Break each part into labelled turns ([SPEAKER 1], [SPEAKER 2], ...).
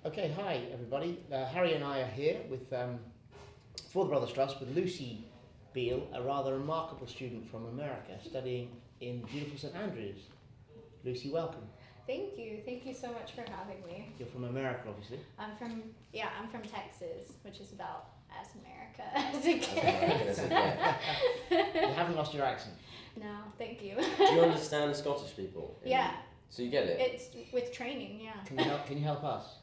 [SPEAKER 1] Okay, hi everybody. Harry and I are here with for the Brothers Trust with Lucy Beall, a rather remarkable student from America studying in beautiful St Andrews. Lucy, welcome.
[SPEAKER 2] Thank you. Thank you so much for having me.
[SPEAKER 1] You're from America, obviously.
[SPEAKER 2] I'm from Texas, which is about as America as it gets.
[SPEAKER 1] You haven't lost your accent.
[SPEAKER 2] No, thank you.
[SPEAKER 3] Do you understand Scottish people?
[SPEAKER 2] Yeah.
[SPEAKER 3] So you get it?
[SPEAKER 2] It's with training, yeah.
[SPEAKER 1] Can you help us?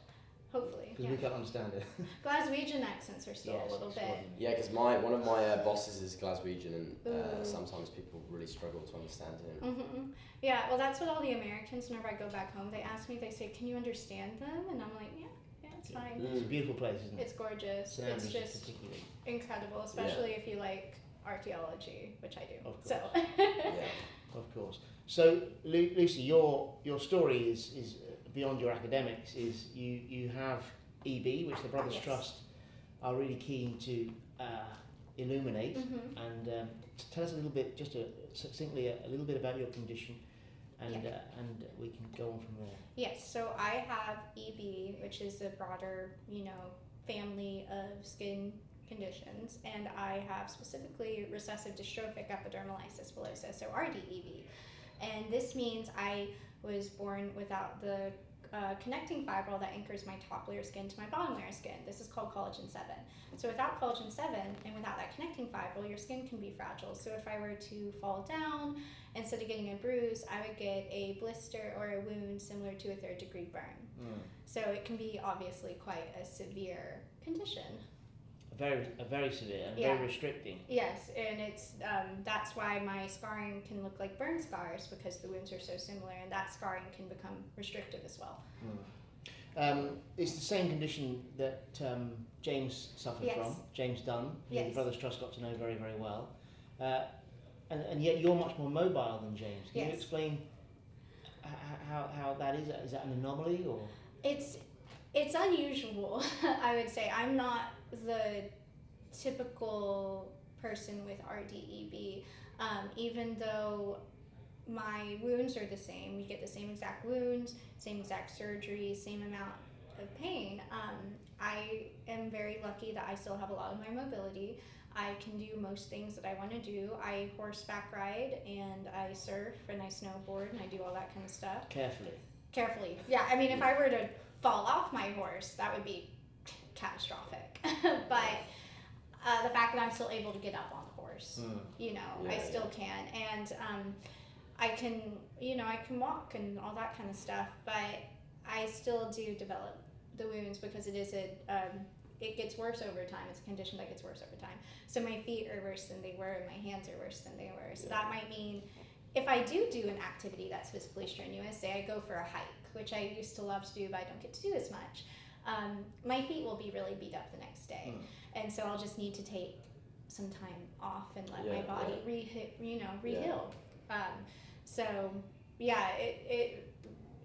[SPEAKER 2] Hopefully.
[SPEAKER 1] Because we can't understand it.
[SPEAKER 2] Glaswegian accents are still a little bit.
[SPEAKER 3] Yeah, because one of my bosses is Glaswegian, and sometimes people really struggle to understand him.
[SPEAKER 2] Mm-hmm. Yeah, well, that's what all the Americans, whenever I go back home, they ask me, they say, can you understand them? And I'm like, yeah, it's fine.
[SPEAKER 1] It's a beautiful place, isn't it?
[SPEAKER 2] It's gorgeous.
[SPEAKER 1] St
[SPEAKER 2] It's
[SPEAKER 1] Andrews
[SPEAKER 2] just
[SPEAKER 1] particularly.
[SPEAKER 2] incredible, especially if you like archaeology, which I do.
[SPEAKER 1] Of course.
[SPEAKER 2] So.
[SPEAKER 3] Yeah.
[SPEAKER 1] Of course. So, Lucy, your story is beyond your academics. Is you have EB, which the Brothers
[SPEAKER 2] Yes.
[SPEAKER 1] Trust are really keen to illuminate,
[SPEAKER 2] Mm-hmm.
[SPEAKER 1] and tell us a little bit, just succinctly, a little bit about your condition, and we can go on from there.
[SPEAKER 2] Yes, so I have EB, which is a broader, family of skin conditions, and I have specifically recessive dystrophic epidermolysis bullosa, so RDEB. And this means I was born without the connecting fibril that anchors my top layer skin to my bottom layer skin. This is called collagen 7. So without collagen 7 and without that connecting fibril, your skin can be fragile. So if I were to fall down, instead of getting a bruise, I would get a blister or a wound similar to a 3rd degree burn. So it can be obviously quite a severe condition.
[SPEAKER 1] A very severe and very restricting.
[SPEAKER 2] Yes, and it's that's why my scarring can look like burn scars, because the wounds are so similar, and that scarring can become restrictive as well.
[SPEAKER 1] It's the same condition that James suffered from, James Dunn, who the Brothers Trust got to know very, very well. And yet you're much more mobile than James. Can you explain how that is? Is that an anomaly, or?
[SPEAKER 2] It's unusual, I would say. I'm not the typical person with RDEB, even though my wounds are the same. We get the same exact wounds, same exact surgery, same amount of pain. I am very lucky that I still have a lot of my mobility. I can do most things that I want to do. I horseback ride, and I surf, and I snowboard, and I do all that kind of stuff. Carefully. Yeah, I mean, if I were to fall off my horse, that would be catastrophic. But the fact that I'm still able to get up on the horse, I still can. And I can walk and all that kind of stuff, but I still do develop the wounds because it gets worse over time. It's a condition that gets worse over time. So my feet are worse than they were, and my hands are worse than they were. So that might mean if I do an activity that's physically strenuous, say I go for a hike, which I used to love to do, but I don't get to do as much, my feet will be really beat up the next day. And so I'll just need to take some time off and let my body reheal.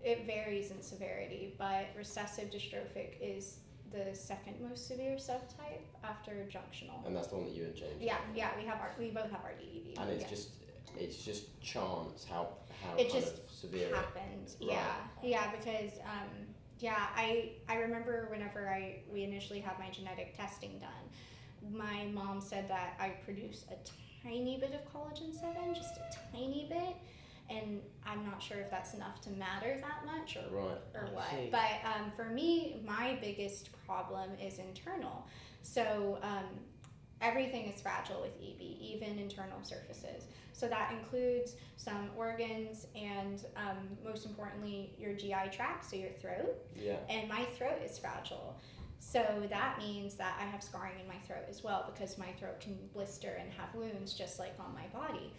[SPEAKER 2] It varies in severity, but recessive dystrophic is the second most severe subtype after junctional.
[SPEAKER 3] And that's the one that you and James
[SPEAKER 2] we both have RDEB.
[SPEAKER 3] And it's just chance how
[SPEAKER 2] it
[SPEAKER 3] kind
[SPEAKER 2] just
[SPEAKER 3] of severe
[SPEAKER 2] happened.
[SPEAKER 3] Right.
[SPEAKER 2] Because I remember whenever we initially had my genetic testing done, my mom said that I produce a tiny bit of collagen 7, just a tiny bit, and I'm not sure if that's enough to matter that much or what.
[SPEAKER 1] See.
[SPEAKER 2] But for me, my biggest problem is internal. So everything is fragile with EB, even internal surfaces. So that includes some organs and most importantly, your GI tract, so your throat.
[SPEAKER 3] Yeah. And
[SPEAKER 2] my throat is fragile. So that means that I have scarring in my throat as well, because my throat can blister and have wounds just like on my body.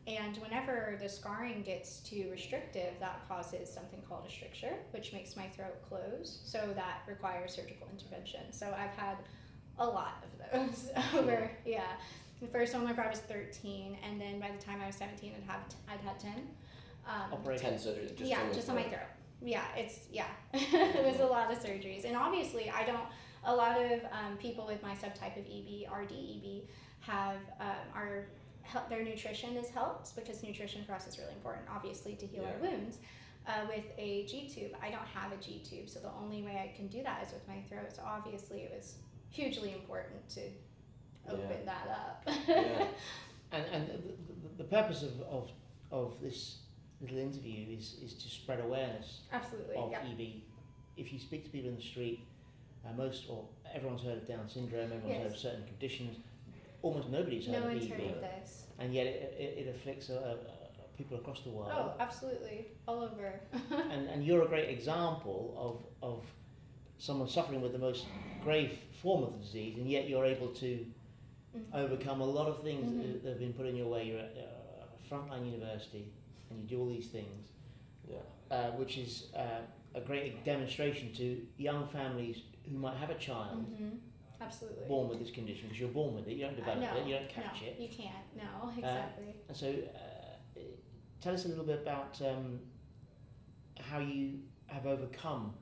[SPEAKER 2] And whenever the scarring gets too restrictive, that causes something called a stricture, which makes my throat close. So that requires surgical intervention. So I've had a lot of those over, The first one whenever I was 13, and then by the time I was 17, I'd had 10.
[SPEAKER 3] 10 surgeries?
[SPEAKER 2] Just on my throat. It was a lot of surgeries. And obviously, a lot of people with my subtype of EB, RDEB, have their nutrition is helped, because nutrition for us is really important, obviously, to heal our wounds. with a G-tube. I don't have a G-tube, so the only way I can do that is with my throat. So obviously it was hugely important to open that up.
[SPEAKER 3] Yeah.
[SPEAKER 1] And the purpose of this little interview is to spread awareness
[SPEAKER 2] Absolutely,
[SPEAKER 1] of
[SPEAKER 2] yeah.
[SPEAKER 1] EB. If you speak to people in the street, everyone's heard of Down syndrome, everyone's heard of certain conditions, almost nobody's heard
[SPEAKER 2] No
[SPEAKER 1] of
[SPEAKER 2] one's
[SPEAKER 1] EB.
[SPEAKER 2] heard of this.
[SPEAKER 1] And yet it afflicts people across the world.
[SPEAKER 2] Oh, absolutely, all over.
[SPEAKER 1] and you're a great example of someone suffering with the most grave form of the disease, and yet you're able to overcome a lot of things that have been put in your way. You're at a frontline university, and you do all these things, which is a great demonstration to young families who might have a child
[SPEAKER 2] Absolutely.
[SPEAKER 1] born with this condition, because you're born with it, you don't develop it, you don't catch it.
[SPEAKER 2] You can't, no, exactly.
[SPEAKER 1] And so tell us a little bit about how you have overcome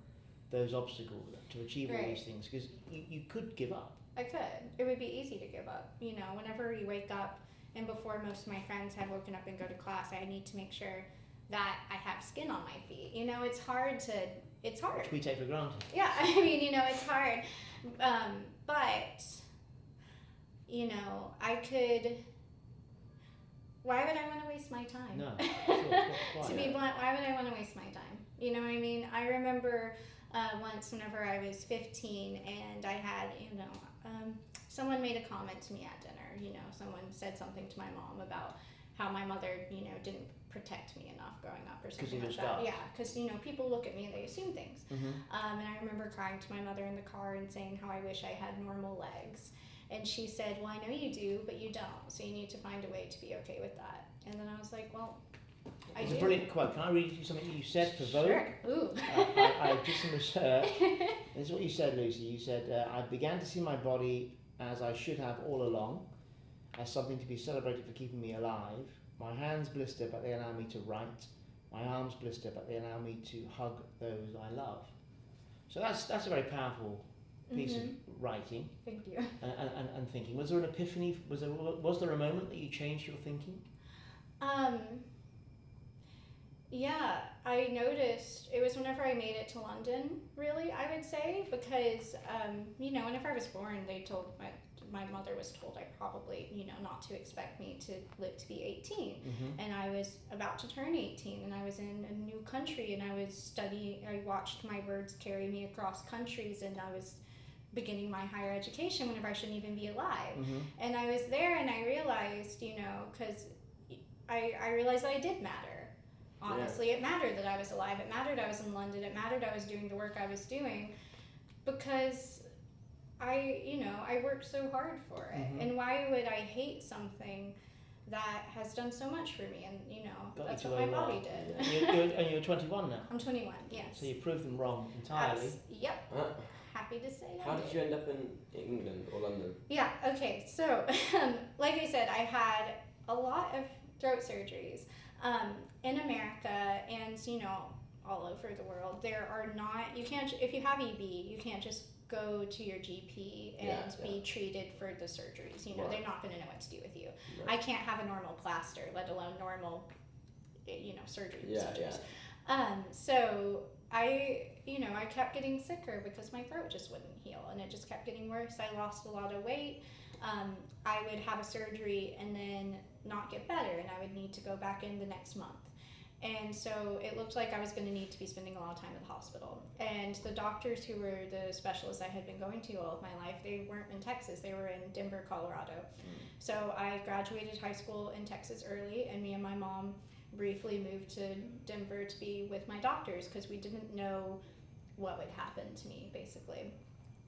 [SPEAKER 1] those obstacles to achieve all these things, because you could give up.
[SPEAKER 2] I could. It would be easy to give up. You know, whenever you wake up, and before most of my friends have woken up and go to class, I need to make sure that I have skin on my feet. You know, it's hard.
[SPEAKER 1] Which we take for granted.
[SPEAKER 2] Yeah, I mean, you know, it's hard. But, you know, why would I want to waste my time?
[SPEAKER 1] No, sure,
[SPEAKER 2] To be blunt, why would I want to waste my time? You know what I mean? I remember once whenever I was 15 and I had, someone made a comment to me at dinner. You know, someone said something to my mom about how my mother, didn't protect me enough growing up or something like that.
[SPEAKER 1] Dark.
[SPEAKER 2] Yeah, because, people look at me and they assume things. And I remember crying to my mother in the car and saying how I wish I had normal legs. And she said, well, I know you do, but you don't. So you need to find a way to be okay with that. And then I was like, well, I do.
[SPEAKER 1] It's a brilliant quote. Can I read you something you said for Vogue?
[SPEAKER 2] Sure. Ooh.
[SPEAKER 1] I did some research. This is what you said, Lucy. You said, I began to see my body as I should have all along, as something to be celebrated for keeping me alive. My hands blister, but they allow me to write. My arms blister, but they allow me to hug those I love. So that's a very powerful piece of writing.
[SPEAKER 2] Thank you.
[SPEAKER 1] And thinking. Was there an epiphany? Was there a moment that you changed your thinking?
[SPEAKER 2] Yeah, I noticed it was whenever I made it to London, really, I would say, because, whenever I was born, they told my mother was told I probably, not to expect me to live to be 18. And I was about to turn 18, and I was in a new country, and I was studying, I watched my birds carry me across countries, and I was beginning my higher education whenever I shouldn't even be alive. And I was there, and I realized, because I realized that I did matter. Honestly, it mattered that I was alive. It mattered I was in London. It mattered I was doing the work I was doing, because I worked so hard for it. And why would I hate something that has done so much for me? And that's what my body did.
[SPEAKER 1] And you're 21 now.
[SPEAKER 2] I'm 21. Yes.
[SPEAKER 1] So you proved them wrong entirely.
[SPEAKER 2] Yep. Happy to say that.
[SPEAKER 3] How did you end up in England or London?
[SPEAKER 2] Yeah. Okay. So, like I said, I had a lot of throat surgeries. In America and, all over the world, there are not, if you have EB, you can't just go to your GP and be treated for the surgeries. They're not going to know what to do with you.
[SPEAKER 3] Right.
[SPEAKER 2] I can't have a normal plaster, let alone normal, surgery procedures. So I kept getting sicker because my throat just wouldn't heal, and it just kept getting worse. I lost a lot of weight. I would have a surgery and then not get better, and I would need to go back in the next month. And so it looked like I was going to need to be spending a lot of time at the hospital. And the doctors who were the specialists I had been going to all of my life, they weren't in Texas, they were in Denver, Colorado. So I graduated high school in Texas early, and me and my mom briefly moved to Denver to be with my doctors, because we didn't know what would happen to me, basically.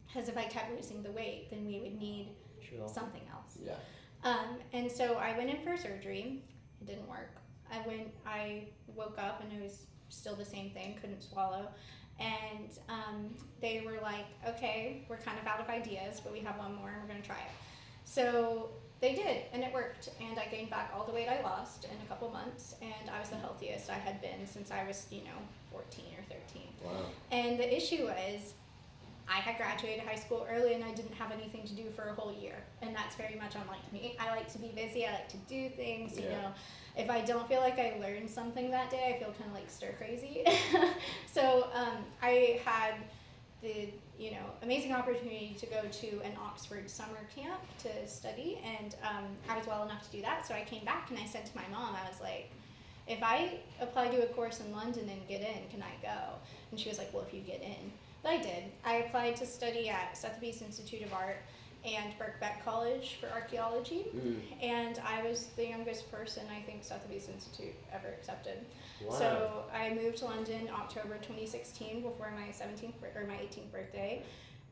[SPEAKER 2] Because if I kept losing the weight, then we would need something else. And so I went in for surgery. It didn't work. I woke up and it was still the same thing, couldn't swallow. And they were like, okay, we're kind of out of ideas, but we have one more and we're going to try it. So they did, and it worked. And I gained back all the weight I lost in a couple months, and I was the healthiest I had been since I was, 14 or 13.
[SPEAKER 3] Wow.
[SPEAKER 2] And the issue was, I had graduated high school early and I didn't have anything to do for a whole year. And that's very much unlike me. I like to be busy. I like to do things, you know. If I don't feel like I learned something that day, I feel kind of like stir crazy. So I had the, you know, amazing opportunity to go to an Oxford summer camp to study, and I was well enough to do that. So I came back and I said to my mom, I was like, if I apply to a course in London and get in, can I go? And she was like, well, if you get in. But I did. I applied to study at Sotheby's Institute of Art and Birkbeck College for archaeology, and I was the youngest person I think Sotheby's Institute ever accepted. Wow. So I moved to London October 2016 before my 18th birthday,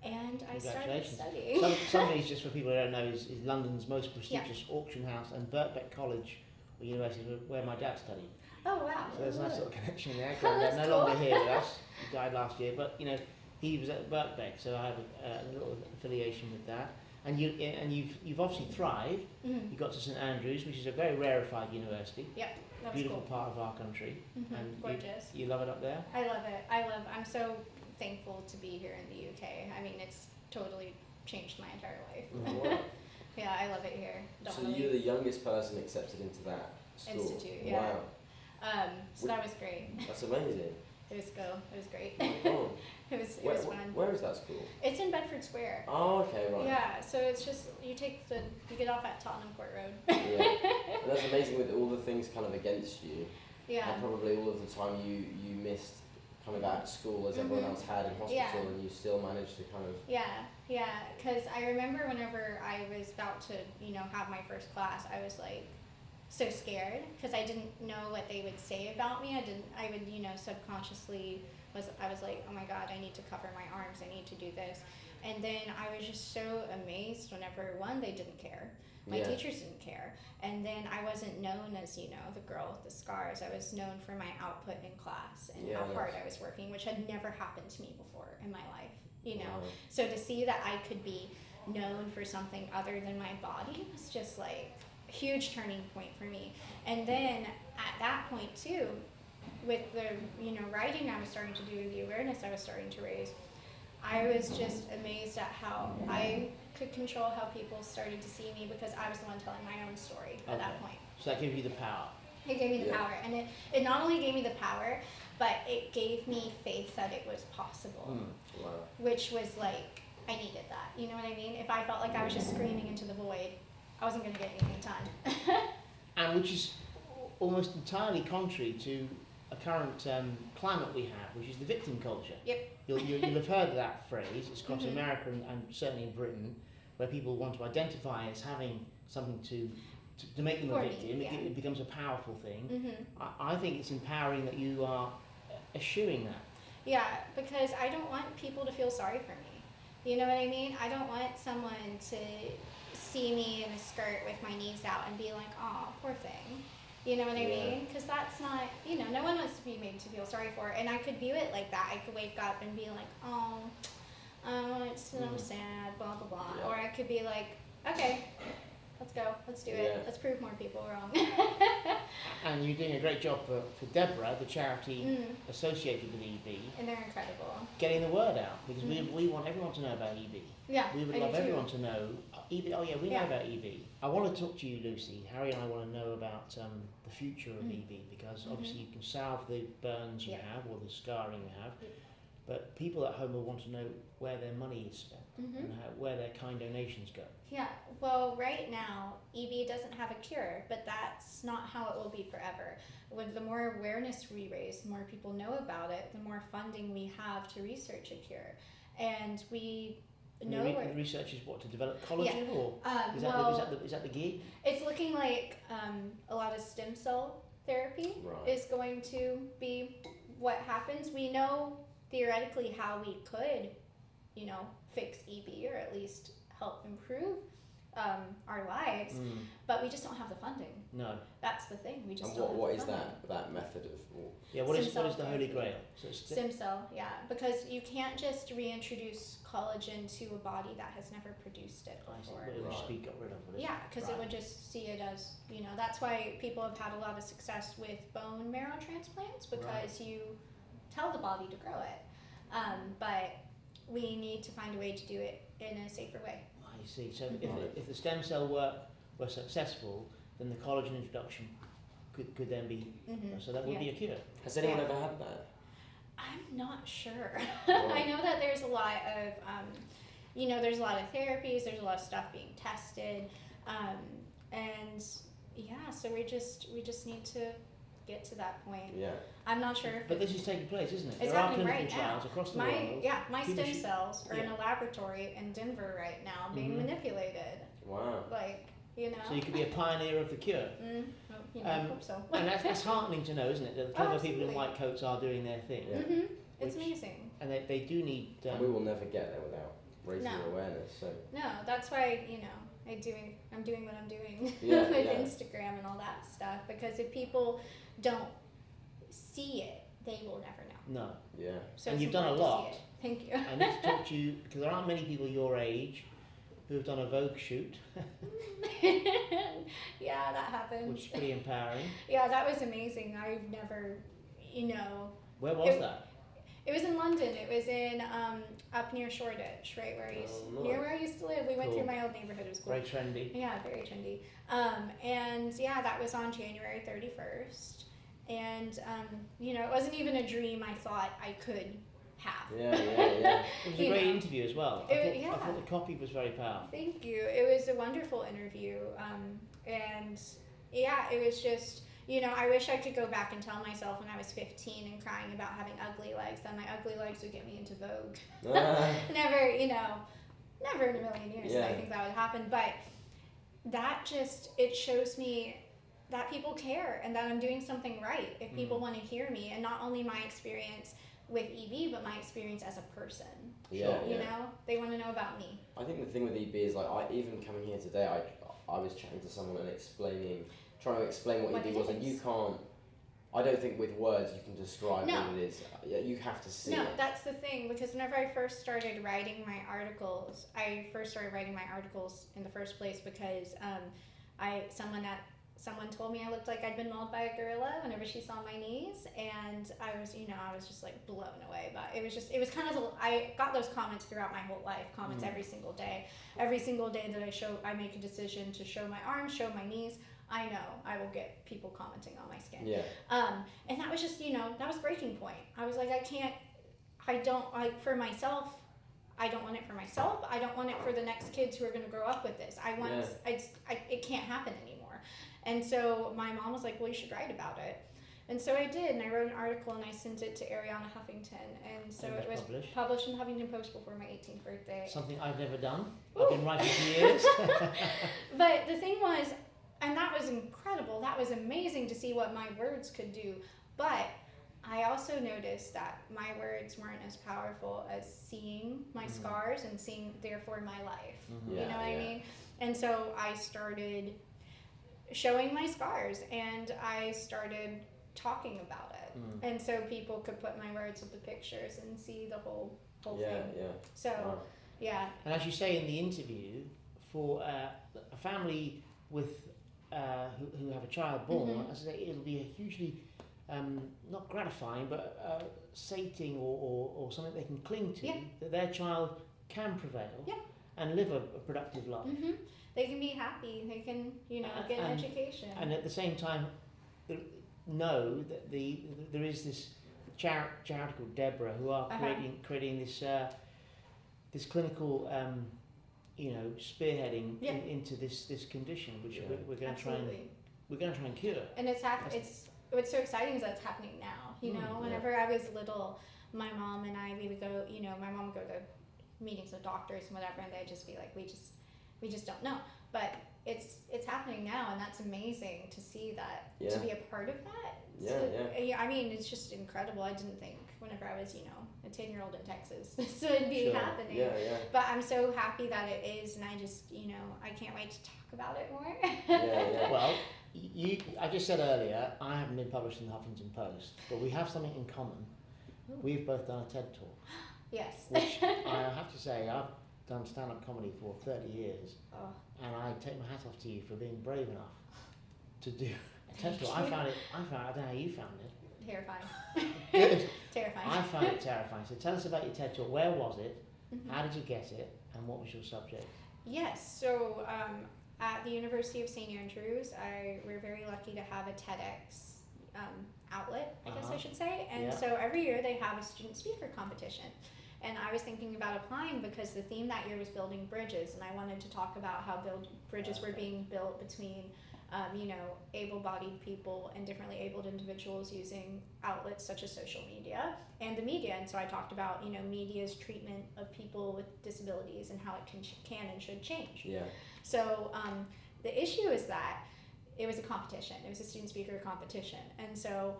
[SPEAKER 2] and I started studying.
[SPEAKER 1] Sotheby's, just for people who don't know, is London's most prestigious auction house, and Birkbeck College or university is where my dad studied.
[SPEAKER 2] Oh wow!
[SPEAKER 1] So there's a nice little connection there.
[SPEAKER 2] That's
[SPEAKER 1] no
[SPEAKER 2] cool.
[SPEAKER 1] longer here with us. He died last year, but you know he was at Birkbeck, so I have a little affiliation with that. And you've obviously thrived. You got to St Andrews, which is a very rarefied university.
[SPEAKER 2] Yep, that's
[SPEAKER 1] beautiful
[SPEAKER 2] cool.
[SPEAKER 1] part of our country. And
[SPEAKER 2] gorgeous.
[SPEAKER 1] You love it up there?
[SPEAKER 2] I love it. I'm so thankful to be here in the UK. I mean, it's totally changed my entire life.
[SPEAKER 3] Oh, wow.
[SPEAKER 2] Yeah, I love it here.
[SPEAKER 3] Definitely. So you're the youngest person accepted into that school?
[SPEAKER 2] Institute, yeah.
[SPEAKER 3] Wow.
[SPEAKER 2] So that was great.
[SPEAKER 3] That's amazing.
[SPEAKER 2] It was great.
[SPEAKER 3] Oh.
[SPEAKER 2] It was fun.
[SPEAKER 3] Where is that school?
[SPEAKER 2] It's in Bedford Square.
[SPEAKER 3] Oh, okay, right.
[SPEAKER 2] Yeah, so it's just, you get off at Tottenham Court Road.
[SPEAKER 3] Yeah. And that's amazing with all the things kind of against you.
[SPEAKER 2] Yeah.
[SPEAKER 3] And probably all of the time you missed kind of at school as everyone else had in hospital, and you still managed to kind of...
[SPEAKER 2] Yeah, because I remember whenever I was about to, you know, have my first class, I was like so scared because I didn't know what they would say about me. I would, you know, subconsciously I was like, oh my God, I need to cover my arms, I need to do this. And then I was just so amazed whenever, one, they didn't care. My teachers didn't care. And then I wasn't known as, you know, the girl with the scars. I was known for my output in class and how hard I was working, which had never happened to me before in my life, you know. So to see that I could be known for something other than my body was just like a huge turning point for me. And then at that point too, with the, you know, writing I was starting to do, the awareness I was starting to raise, I was just amazed at how I could control how people started to see me because I was the one telling my own story at that point.
[SPEAKER 1] So that gave you the power.
[SPEAKER 2] It gave me the power, and it not only gave me the power, but it gave me faith that it was possible, which was like, I needed that, you know what I mean? If I felt like I was just screaming into the void, I wasn't going to get anything done.
[SPEAKER 1] And which is almost entirely contrary to a current climate we have, which is the victim culture.
[SPEAKER 2] Yep.
[SPEAKER 1] You'll have heard of that phrase. It's across America and certainly in Britain, where people want to identify as having something to make them a victim. It becomes a powerful thing. I think it's empowering that you are eschewing that.
[SPEAKER 2] Yeah, because I don't want people to feel sorry for me. You know what I mean? I don't want someone to see me in a skirt with my knees out and be like, oh, poor thing. You know what I mean? Because that's not, you know, no one wants to be made to feel sorry for. And I could view it like that. I could wake up and be like, oh, it's so sad, blah, blah, blah. Yeah. Or I could be like, okay, let's go, let's do it. Let's prove more people wrong.
[SPEAKER 1] And you're doing a great job for Deborah, the charity associated with EB.
[SPEAKER 2] And they're incredible.
[SPEAKER 1] Getting the word out, because we want everyone to know about EB.
[SPEAKER 2] Yeah,
[SPEAKER 1] we would love everyone to know EB. Oh yeah, we know about EB. I want to talk to you, Lucy. Harry and I want to know about the future of EB, because obviously you can salve the burns you have or the scarring you have, but people at home will want to know where their money is spent and where their kind donations go.
[SPEAKER 2] Yeah, well, right now EB doesn't have a cure, but that's not how it will be forever. With the more awareness we raise, the more people know about it, the more funding we have to research a cure, and we. No,
[SPEAKER 1] the research is what, to develop collagen, or is that the gig?
[SPEAKER 2] It's looking like a lot of stem cell therapy is going to be what happens. We know theoretically how we could, you know, fix EB or at least help improve our lives, but we just don't have the funding.
[SPEAKER 1] No,
[SPEAKER 2] that's the thing. We just
[SPEAKER 3] and
[SPEAKER 2] don't have
[SPEAKER 3] what
[SPEAKER 2] the
[SPEAKER 3] is
[SPEAKER 2] funding.
[SPEAKER 3] that method of?
[SPEAKER 1] What is the holy grail? So
[SPEAKER 2] stem cell, because you can't just reintroduce collagen to a body that has never produced it before.
[SPEAKER 1] It would just be got rid of it.
[SPEAKER 2] Yeah, because it would just see it as, you know, that's why people have had a lot of success with bone marrow transplants, because you tell the body to grow it. But we need to find a way to do it in a safer way.
[SPEAKER 1] I see. So if the stem cell work were successful, then the collagen introduction could then be, so that would be a cure.
[SPEAKER 3] Has anyone ever had that?
[SPEAKER 2] I'm not sure.
[SPEAKER 3] Right.
[SPEAKER 2] I know that there's a lot of, there's a lot of therapies, there's a lot of stuff being tested, and yeah, so we just need to get to that point.
[SPEAKER 3] Yeah.
[SPEAKER 2] I'm not sure if
[SPEAKER 1] But this is taking place, isn't it?
[SPEAKER 2] It's
[SPEAKER 1] there are
[SPEAKER 2] happening
[SPEAKER 1] clinical
[SPEAKER 2] right
[SPEAKER 1] trials
[SPEAKER 2] now.
[SPEAKER 1] across the world.
[SPEAKER 2] My
[SPEAKER 1] People
[SPEAKER 2] stem
[SPEAKER 1] should-
[SPEAKER 2] cells are in a laboratory in Denver right now being manipulated.
[SPEAKER 3] Wow.
[SPEAKER 2] Like,
[SPEAKER 1] So you could be a pioneer of the cure.
[SPEAKER 2] I hope so.
[SPEAKER 1] And that's heartening to know, isn't it? That the clever people in
[SPEAKER 2] absolutely.
[SPEAKER 1] white coats are doing their thing.
[SPEAKER 3] Yeah.
[SPEAKER 2] It's
[SPEAKER 1] Which-
[SPEAKER 2] amazing.
[SPEAKER 1] And they do need...
[SPEAKER 3] And we will never get there without raising
[SPEAKER 2] No.
[SPEAKER 3] awareness. So
[SPEAKER 2] No, that's why, I'm doing what I'm doing
[SPEAKER 3] Yeah,
[SPEAKER 2] with
[SPEAKER 3] yeah.
[SPEAKER 2] Instagram and all that stuff, because if people don't see it, they will never know.
[SPEAKER 1] No.
[SPEAKER 3] yeah.
[SPEAKER 2] So
[SPEAKER 1] And
[SPEAKER 2] it's
[SPEAKER 1] you've done a
[SPEAKER 2] important to
[SPEAKER 1] lot.
[SPEAKER 2] see it. Thank you.
[SPEAKER 1] I need to talk to you, because there aren't many people your age who have done a Vogue shoot,
[SPEAKER 2] Yeah, that happened.
[SPEAKER 1] which is pretty empowering.
[SPEAKER 2] Yeah, that was amazing. I've never,
[SPEAKER 1] Where was that?
[SPEAKER 2] it was in London. It was in up near Shoreditch, right where I used to live. We went
[SPEAKER 1] Cool.
[SPEAKER 2] through my old neighborhood. It was cool.
[SPEAKER 1] Very trendy.
[SPEAKER 2] Yeah, very trendy. And yeah, that was on January 31st. And it wasn't even a dream I thought I could have.
[SPEAKER 3] Yeah.
[SPEAKER 1] It was a great interview as well. I
[SPEAKER 2] It-
[SPEAKER 1] thought the copy was very powerful.
[SPEAKER 2] Thank you. It was a wonderful interview. And yeah, it was just, I wish I could go back and tell myself when I was 15 and crying about having ugly legs, that my ugly legs would get me into Vogue. Never in a million years did I think that would happen. But that it shows me that people care and that I'm doing something right. If people want to hear me, and not only my experience with EB, but my experience as a person.
[SPEAKER 3] Yeah.
[SPEAKER 2] They want to know about me.
[SPEAKER 3] I think the thing with EB is even coming here today, I was chatting to someone and trying to explain what EB was, and you can't. I don't think with words you can describe
[SPEAKER 2] No.
[SPEAKER 3] what it is. Yeah, you have to see
[SPEAKER 2] No,
[SPEAKER 3] it.
[SPEAKER 2] that's the thing, because whenever I first started writing my articles, in the first place because someone told me I looked like I'd been mauled by a gorilla whenever she saw my knees, and I was just like blown away. But it was kind of, I got those comments throughout my whole life, every single day. Every single day that I make a decision to show my arms, show my knees, I know I will get people commenting on my skin.
[SPEAKER 3] Yeah.
[SPEAKER 2] And that was just, that was breaking point. I was like, for myself, I don't want it for myself. I don't want it for the next kids who are going to grow up with this. It can't happen anymore. And so my mom was like, well, you should write about it. And so I did, and I wrote an article and I sent it to Ariana Huffington. And so it was published in Huffington Post before my 18th birthday.
[SPEAKER 1] Something I've never done. I've been writing for years.
[SPEAKER 2] But the thing was, and that was incredible, that was amazing to see what my words could do. But I also noticed that my words weren't as powerful as seeing my scars and seeing, therefore, my life. You know what I mean? And so I started showing my scars, and I started talking about it. And so people could put my words with the pictures and see the whole thing.
[SPEAKER 3] Yeah.
[SPEAKER 2] So,
[SPEAKER 3] Wow.
[SPEAKER 2] yeah.
[SPEAKER 1] And as you say in the interview, for a family with who have a child born, as I say, it'll be a hugely not gratifying, but sating or something they can cling to, that their child can prevail and live a productive life.
[SPEAKER 2] They can be happy. They can, get an education.
[SPEAKER 1] And at the same time, know that there is this charity called Deborah who are creating this clinical spearheading into this condition, which we're going to try and cure.
[SPEAKER 2] And what's so exciting is that it's happening now. Whenever I was little, my mom and I, we would go. My mom would go to meetings with doctors and whatever, and they'd just be like, we just don't know. But it's happening now, and that's amazing to see that, to be a part of that. Yeah. I mean, it's just incredible. I didn't think whenever I was, a 10-year-old in Texas, this would be happening.
[SPEAKER 3] Yeah.
[SPEAKER 2] But I'm so happy that it is, and I just, I can't wait to talk about it more.
[SPEAKER 3] Yeah.
[SPEAKER 1] Well, I just said earlier, I haven't been published in the Huffington Post, but we have something in common. We've both done a TED Talk.
[SPEAKER 2] Yes.
[SPEAKER 1] Which I have to say, I've done stand-up comedy for 30 years, and I take my hat off to you for being brave enough to do a TED Talk. I don't know how you found it.
[SPEAKER 2] Terrifying.
[SPEAKER 1] Good.
[SPEAKER 2] Terrifying.
[SPEAKER 1] I found it terrifying. So tell us about your TED Talk. Where was it? How did you get it, and what was your subject?
[SPEAKER 2] Yes, so at the University of St. Andrews, we're very lucky to have a TEDx outlet, I guess I should say. And so every year they have a student speaker competition. And I was thinking about applying because the theme that year was building bridges, and I wanted to talk about how bridges were being built between able-bodied people and differently abled individuals using outlets such as social media and the media. And so I talked about, media's treatment of people with disabilities and how it can and should change.
[SPEAKER 3] Yeah.
[SPEAKER 2] So the issue is that it was a competition. It was a student speaker competition. And so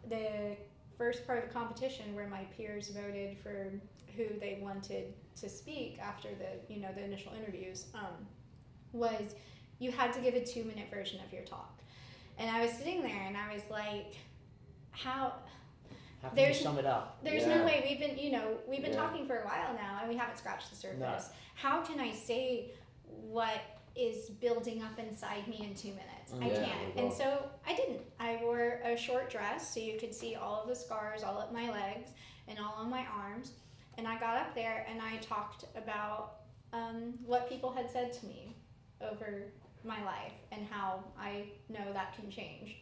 [SPEAKER 2] the first part of the competition, where my peers voted for who they wanted to speak after the initial interviews, was you had to give a 2-minute version of your talk. And I was sitting there and I was like, how
[SPEAKER 1] can you sum it up?
[SPEAKER 2] There's no way. We've been talking for a while now and we haven't scratched the surface. No. How can I say what is building up inside me in 2 minutes? I can't. And so I didn't. I wore a short dress so you could see all of the scars all up my legs and all on my arms. And I got up there and I talked about what people had said to me over my life and how I know that can change.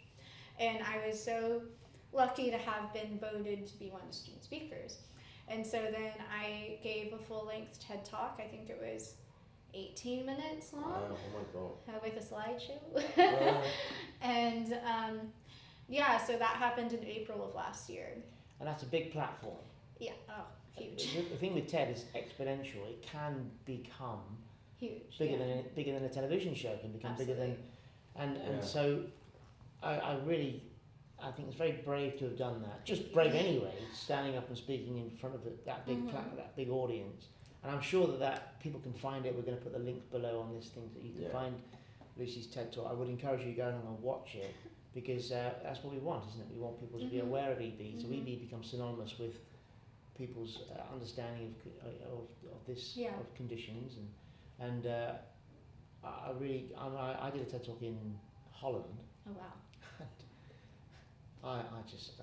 [SPEAKER 2] And I was so lucky to have been voted to be one of the student speakers. And so then I gave a full-length TED Talk. I think it was 18 minutes long.
[SPEAKER 3] Oh my God.
[SPEAKER 2] With a slideshow. And so that happened in April of last year.
[SPEAKER 1] And that's a big platform.
[SPEAKER 2] Yeah, huge.
[SPEAKER 1] The thing with TED is exponential. It can become
[SPEAKER 2] huge.
[SPEAKER 1] Bigger than a television show, can become
[SPEAKER 2] Absolutely.
[SPEAKER 1] bigger than, and so I think it's very brave to have done that. Just brave anyway, standing up and speaking in front of that big that big audience. And I'm sure that people can find it. We're going to put the link below on this thing that you can find Lucy's TED Talk. I would encourage you to go along and watch it because that's what we want, isn't it? We want people to be aware of EB, so EB becomes synonymous with people's understanding of this of conditions and I did a TED Talk in Holland.
[SPEAKER 2] Oh wow!
[SPEAKER 1] I just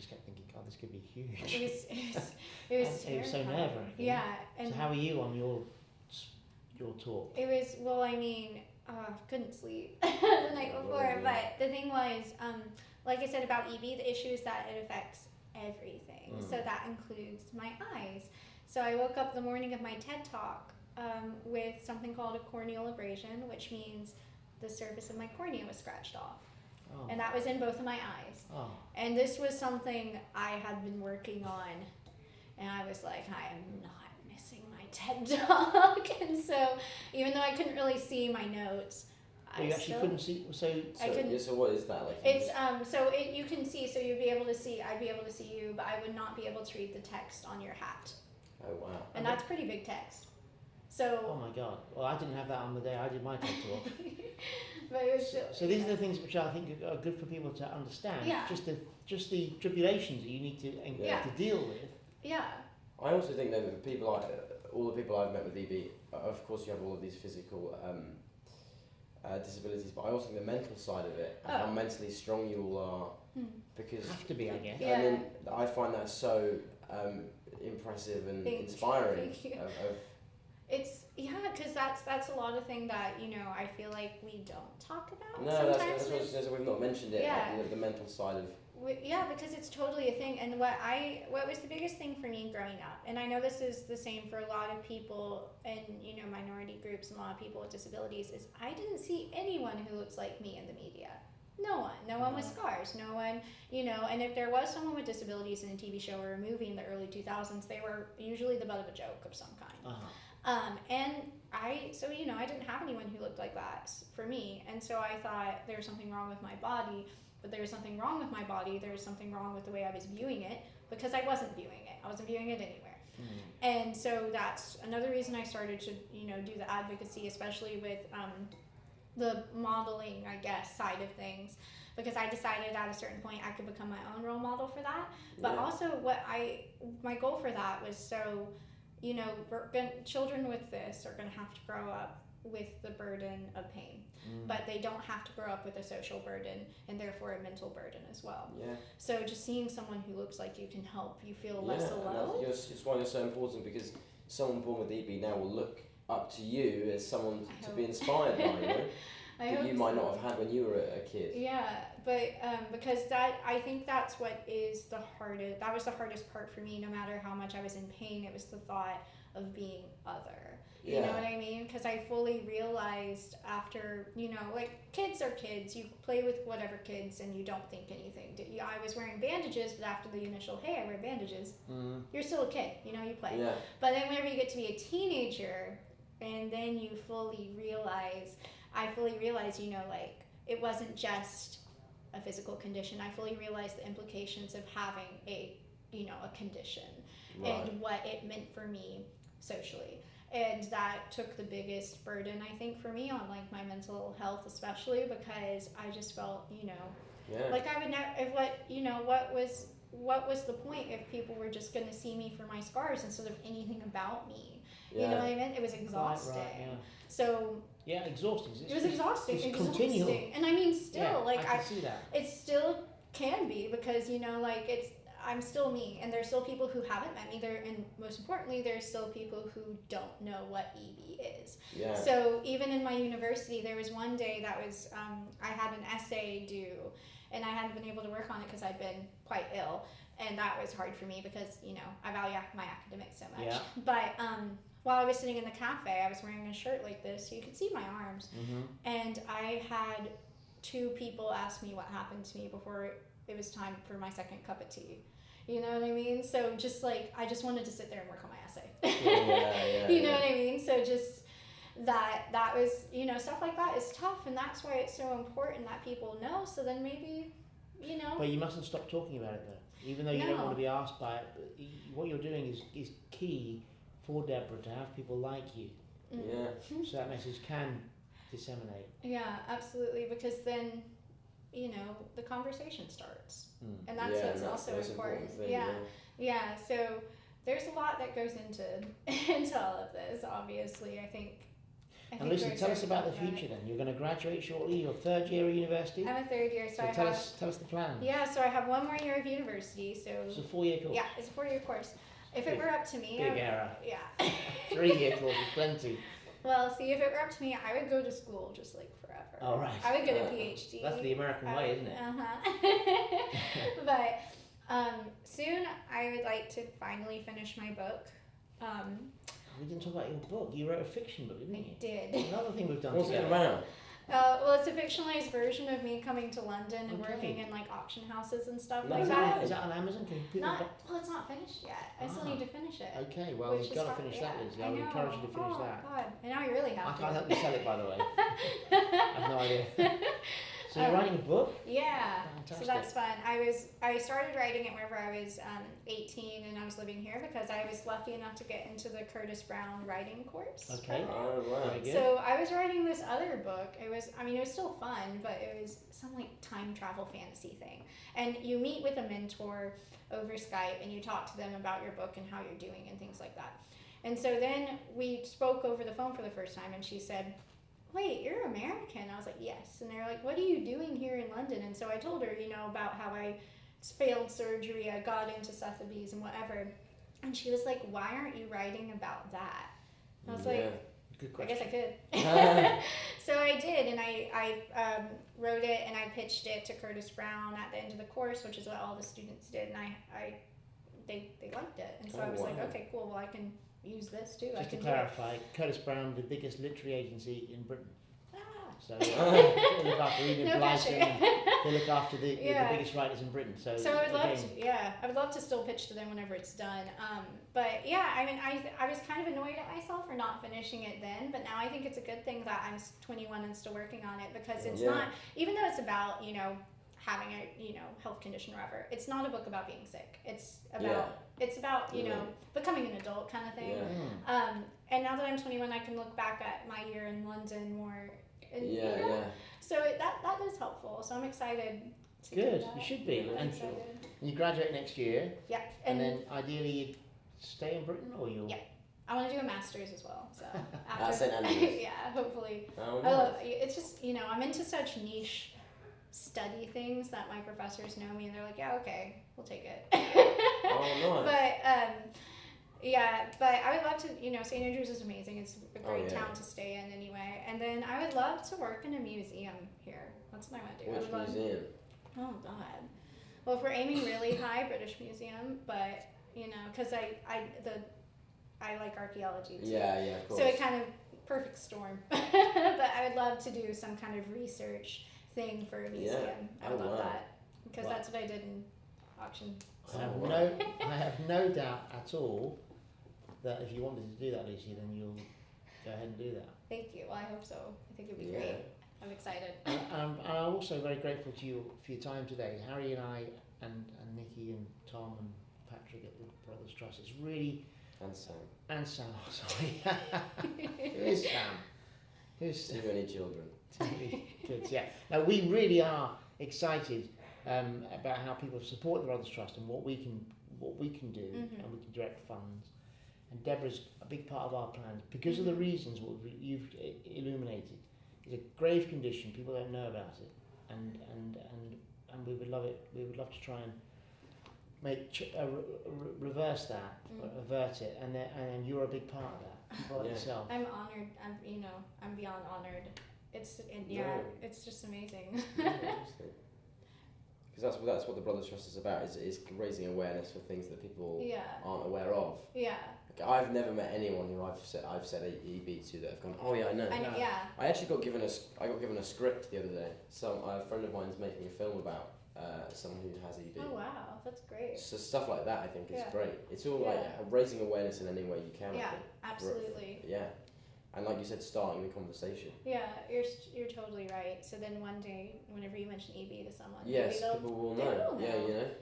[SPEAKER 1] kept thinking, God, this could be huge.
[SPEAKER 2] It was
[SPEAKER 1] it was so nerve-wracking.
[SPEAKER 2] Yeah. And
[SPEAKER 1] so how were you on your talk?
[SPEAKER 2] It was couldn't sleep the night before. But the thing was, like I said about EB, the issue is that it affects everything. So that includes my eyes. So I woke up the morning of my TED Talk with something called a corneal abrasion, which means the surface of my cornea was scratched off. Oh. And that was in both of my eyes. Oh. And this was something I had been working on. And I was like, I am not missing my TED Talk. And so even though I couldn't really see my notes,
[SPEAKER 1] you actually couldn't see. So
[SPEAKER 3] what is that like?
[SPEAKER 2] It's you can see. So you'd be able to see. I'd be able to see you, but I would not be able to read the text on your hat.
[SPEAKER 3] Oh wow!
[SPEAKER 2] And that's pretty big text. So.
[SPEAKER 1] Oh my God! Well, I didn't have that on the day I did my TED Talk.
[SPEAKER 2] But it was
[SPEAKER 1] so these are the things which I think are good for people to understand.
[SPEAKER 2] Yeah.
[SPEAKER 1] Just the tribulations that you need to deal with.
[SPEAKER 2] Yeah.
[SPEAKER 3] I also think that all the people I've met with EB, of course you have all of these physical disabilities, but I also think the mental side of it, and how mentally strong you all are, because
[SPEAKER 1] have to be, I guess.
[SPEAKER 2] Yeah.
[SPEAKER 3] I mean, I find that so impressive and inspiring.
[SPEAKER 2] It's because that's a lot of thing that I feel like we don't talk about.
[SPEAKER 3] No,
[SPEAKER 2] sometimes.
[SPEAKER 3] that's what I was saying. We've not mentioned it.
[SPEAKER 2] Yeah.
[SPEAKER 3] Like the mental side of.
[SPEAKER 2] Because it's totally a thing. And what was the biggest thing for me growing up, and I know this is the same for a lot of people in minority groups and a lot of people with disabilities, is I didn't see anyone who looks like me in the media. No one with scars, no one, and if there was someone with disabilities in a TV show or a movie in the early 2000s, they were usually the butt of a joke of some kind. And I didn't have anyone who looked like that for me, and so I thought there was something wrong with my body, but there was something wrong with my body, there was something wrong with the way I was viewing it, because I wasn't viewing it. I wasn't viewing it anywhere. And so that's another reason I started to, do the advocacy, especially with the modeling, I guess, side of things, because I decided at a certain point I could become my own role model for that. But also my goal for that was so, children with this are going to have to grow up with the burden of pain, but they don't have to grow up with a social burden and therefore a mental burden as well.
[SPEAKER 3] Yeah.
[SPEAKER 2] So just seeing someone who looks like you can help you feel less alone.
[SPEAKER 3] It's why it's so important, because someone born with EB now will look up to you as someone to be inspired by, you know, that you might not have had when you were a kid.
[SPEAKER 2] Yeah, but because I think that's what is the hardest. That was the hardest part for me. No matter how much I was in pain, it was the thought of being other. You know what I mean? Because I fully realized after, you know, like kids are kids. You play with whatever kids and you don't think anything. I was wearing bandages, but after the initial, hey, I wear bandages, you're still a kid. You know, you play.
[SPEAKER 3] Yeah.
[SPEAKER 2] But then whenever you get to be a teenager, and then you fully realize, you know, like it wasn't just a physical condition. I fully realized the implications of having a, you know, a condition and what it meant for me socially. And that took the biggest burden, I think, for me on like my mental health, especially because I just felt, you know, like I would never, if what was the point if people were just going to see me for my scars instead of anything about me? You know what I mean? It was exhausting. Right, So
[SPEAKER 1] exhausting.
[SPEAKER 2] It was exhausting.
[SPEAKER 1] It's continual.
[SPEAKER 2] And I mean, still, like
[SPEAKER 1] I can see that.
[SPEAKER 2] It still can be because, you know, like I'm still me, and there's still people who haven't met me there, and most importantly, there's still people who don't know what EB is. Yeah. So even in my university, there was one day that was I had an essay due, and I hadn't been able to work on it because I'd been quite ill, and that was hard for me because, you know, I value my academics so much. Yeah. But while I was sitting in the cafe, I was wearing a shirt like this, so you could see my arms, and I had 2 people ask me what happened to me before it was time for my second cup of tea. You know what I mean? So just like, I just wanted to sit there and work on my essay. You know what I mean? So just that was, you know, stuff like that is tough, and that's why it's so important that people know, so then maybe, you know.
[SPEAKER 1] But you mustn't stop talking about it though. Even though you don't want to be asked by it, what you're doing is key for Deborah to have people like you. Yeah. So that message can disseminate.
[SPEAKER 2] Yeah, absolutely, because then, you know, the conversation starts. And that's what's also important. Thing, yeah. So there's a lot that goes into all of this, obviously, I think.
[SPEAKER 1] And listen, tell us about the future then. You're going to graduate shortly, your 3rd year of university?
[SPEAKER 2] I'm a 3rd year, so
[SPEAKER 1] tell us the plan.
[SPEAKER 2] Yeah, so I have 1 more year of university, so...
[SPEAKER 1] It's a 4-year course?
[SPEAKER 2] Yeah, it's a 4-year course. If it were up to me...
[SPEAKER 1] Big error.
[SPEAKER 2] Yeah.
[SPEAKER 1] 3-year course is plenty.
[SPEAKER 2] Well, see, if it were up to me, I would go to school just like forever.
[SPEAKER 1] Oh, right.
[SPEAKER 2] I would get a PhD.
[SPEAKER 1] That's the American way, isn't it?
[SPEAKER 2] But soon I would like to finally finish my book.
[SPEAKER 1] We didn't talk about your book. You wrote a fiction book, didn't you?
[SPEAKER 2] I did.
[SPEAKER 1] Another thing we've done
[SPEAKER 3] What's
[SPEAKER 1] together.
[SPEAKER 3] it around?
[SPEAKER 2] Well, it's a fictionalized version of me coming to London and working in like auction houses and stuff like that.
[SPEAKER 1] Is that on Amazon? Can people
[SPEAKER 2] well, it's not finished yet. I still need to finish it.
[SPEAKER 1] Okay, well, you've got to finish that, Lizzie. I would encourage you to finish that.
[SPEAKER 2] God. And now you really have
[SPEAKER 1] I can't help you sell it, by the way. I have no idea. So you're writing a book?
[SPEAKER 2] Yeah.
[SPEAKER 1] Fantastic.
[SPEAKER 2] So that's fun. I started writing it whenever I was 18 and I was living here because I was lucky enough to get into the Curtis Brown writing course.
[SPEAKER 1] Okay.
[SPEAKER 3] Oh, right.
[SPEAKER 2] So I was writing this other book. It was still fun, but it was some like time travel fantasy thing. And you meet with a mentor over Skype and you talk to them about your book and how you're doing and things like that. And so then we spoke over the phone for the first time and she said, "Wait, you're American?" I was like, "Yes." And they're like, "What are you doing here in London?" And so I told her, you know, about how I failed surgery, I got into Sotheby's and whatever. And she was like, "Why aren't you writing about that?" And I was like,
[SPEAKER 1] good question.
[SPEAKER 2] I guess I could. So I did, and I wrote it and I pitched it to Curtis Brown at the end of the course, which is what all the students did, and they liked it. And so I was like, okay, cool, well I can use this too.
[SPEAKER 1] Just to clarify, Curtis Brown, the biggest literary agency in Britain. So they look after Enid Blyton, they look after the biggest writers in Britain. So
[SPEAKER 2] I would love to, I would love to still pitch to them whenever it's done. But yeah, I mean, I was kind of annoyed at myself for not finishing it then, but now I think it's a good thing that I'm 21 and still working on it because it's not, even though it's about, you know, having a, you know, health condition or whatever, it's not a book about being sick. It's about, you know, becoming an adult kind of thing. And now that I'm 21, I can look back at my year in London more. And, you know, so that is helpful. So I'm excited to do that.
[SPEAKER 1] You should be. And you graduate next year.
[SPEAKER 2] Yeah.
[SPEAKER 1] And then ideally you stay in Britain or you'll...
[SPEAKER 2] Yeah. I want to do a master's as well. So
[SPEAKER 3] after St. Andrews.
[SPEAKER 2] Yeah, hopefully.
[SPEAKER 3] Oh,
[SPEAKER 2] I love, it's just, you know, I'm into such niche study things that my professors know me and they're like, yeah, okay, we'll take it.
[SPEAKER 3] Oh, nice.
[SPEAKER 2] But Yeah, but I would love to, St. Andrews is amazing. It's a great
[SPEAKER 3] yeah.
[SPEAKER 2] town to stay in anyway. And then I would love to work in a museum here. That's what I want to do.
[SPEAKER 3] Which museum?
[SPEAKER 2] Oh, God. Well, if we're aiming really high, British Museum, but, because I like archaeology too.
[SPEAKER 3] Yeah, of course.
[SPEAKER 2] So it kind of, perfect storm. But I would love to do some kind of research thing for a museum.
[SPEAKER 3] Yeah.
[SPEAKER 2] I would love
[SPEAKER 3] wow.
[SPEAKER 2] that. Because that's what I did in auction.
[SPEAKER 1] I have no doubt at all that if you wanted to do that, Lucy, then you'll go ahead and do that.
[SPEAKER 2] Thank you. Well, I hope so. I think it'd be great. I'm excited.
[SPEAKER 1] And I'm also very grateful to you for your time today. Harry and I and Nikki and Tom and Patrick at the Brothers Trust. It's really...
[SPEAKER 3] And Sam.
[SPEAKER 1] And Sam, sorry. Who is Sam? Who's
[SPEAKER 3] Too many children.
[SPEAKER 1] Too many kids, yeah. Now, we really are excited about how people support the Brothers Trust and what we can do, and we can direct funds. And Deborah's a big part of our plans because of the reasons what you've illuminated. It's a grave condition. People don't know about it, and we would love it. We would love to try and reverse that, avert it, and then you're a big part of that. People like yourself.
[SPEAKER 2] I'm honored. I'm beyond honored. It's just amazing.
[SPEAKER 3] Because that's what the Brothers Trust is about, is raising awareness for things that people aren't aware of.
[SPEAKER 2] Yeah.
[SPEAKER 3] Like, I've never met anyone who I've said EB to that have gone, oh yeah, I know. I actually got given a script the other day. A friend of mine's making a film about someone who has EB.
[SPEAKER 2] Oh wow, that's great.
[SPEAKER 3] So stuff like that I think is great. It's all like raising awareness in any way you can.
[SPEAKER 2] Yeah,
[SPEAKER 3] I think,
[SPEAKER 2] absolutely.
[SPEAKER 3] And like you said, starting the conversation.
[SPEAKER 2] Yeah, you're totally right. So then one day, whenever you mention EB to someone,
[SPEAKER 3] people will know.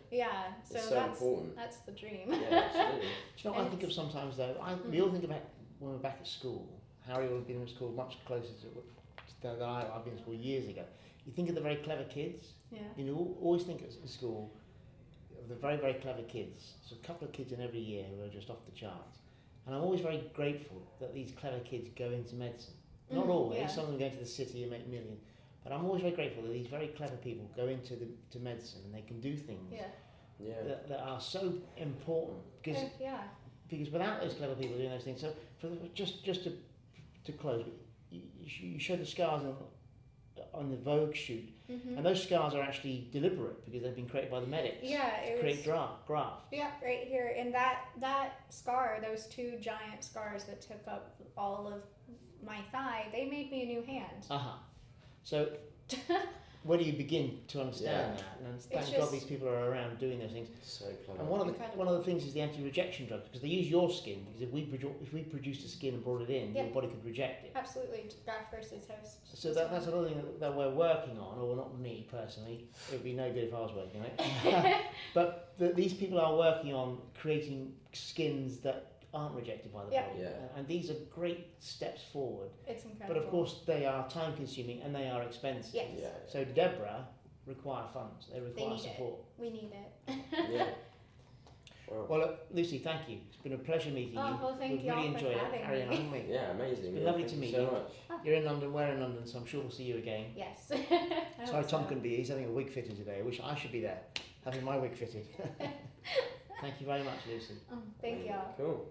[SPEAKER 2] Yeah, so
[SPEAKER 3] it's
[SPEAKER 2] that's
[SPEAKER 3] important.
[SPEAKER 2] That's the dream.
[SPEAKER 3] Yeah, absolutely.
[SPEAKER 1] Do you know what I think of sometimes though? We all think about when we're back at school. Harry would have been in school much closer than I've been in school years ago. You think of the very clever kids.
[SPEAKER 2] Yeah.
[SPEAKER 1] You always think at school of the very, very clever kids. So a couple of kids in every year who are just off the charts. And I'm always very grateful that these clever kids go into medicine. Not always, some of them go into the city and make millions. But I'm always very grateful that these very clever people go into to medicine and they can do things that are so important. Because without those clever people doing those things, so just to close, you showed the scars on the Vogue shoot, and those scars are actually deliberate because they've been created by the medics to create graft.
[SPEAKER 2] Yeah, right here. And that scar, those two giant scars that took up all of my thigh, they made me a new hand.
[SPEAKER 1] So where do you begin to understand that? And thank God these people are around doing those things.
[SPEAKER 3] So clever.
[SPEAKER 1] And one of the things is the anti-rejection drugs, because they use your skin, because if we produced a skin and brought it in, your body could reject it.
[SPEAKER 2] Absolutely, graft versus host.
[SPEAKER 1] So that's another thing that we're working on, or not me personally. It would be no good if I was working on it. But these people are working on creating skins that aren't rejected by the body. And these are great steps forward.
[SPEAKER 2] It's incredible.
[SPEAKER 1] But of course they are time consuming and they are expensive.
[SPEAKER 2] Yes.
[SPEAKER 1] So Deborah require funds. They require support.
[SPEAKER 2] We need it.
[SPEAKER 1] Well, look, Lucy, thank you. It's been a pleasure meeting you.
[SPEAKER 2] Well, thank you
[SPEAKER 1] really
[SPEAKER 2] all for
[SPEAKER 1] enjoyed
[SPEAKER 2] having
[SPEAKER 1] it, Harry and I, haven't we?
[SPEAKER 3] Yeah, amazing.
[SPEAKER 1] It's been lovely to meet you.
[SPEAKER 3] So much.
[SPEAKER 1] You're in London, we're in London, so I'm sure we'll see you again.
[SPEAKER 2] Yes.
[SPEAKER 1] Sorry, Tom couldn't be here. He's having a wig fitted today. I wish I should be there, having my wig fitted. Thank you very much, Lucy.
[SPEAKER 2] Thank you all.
[SPEAKER 3] Cool.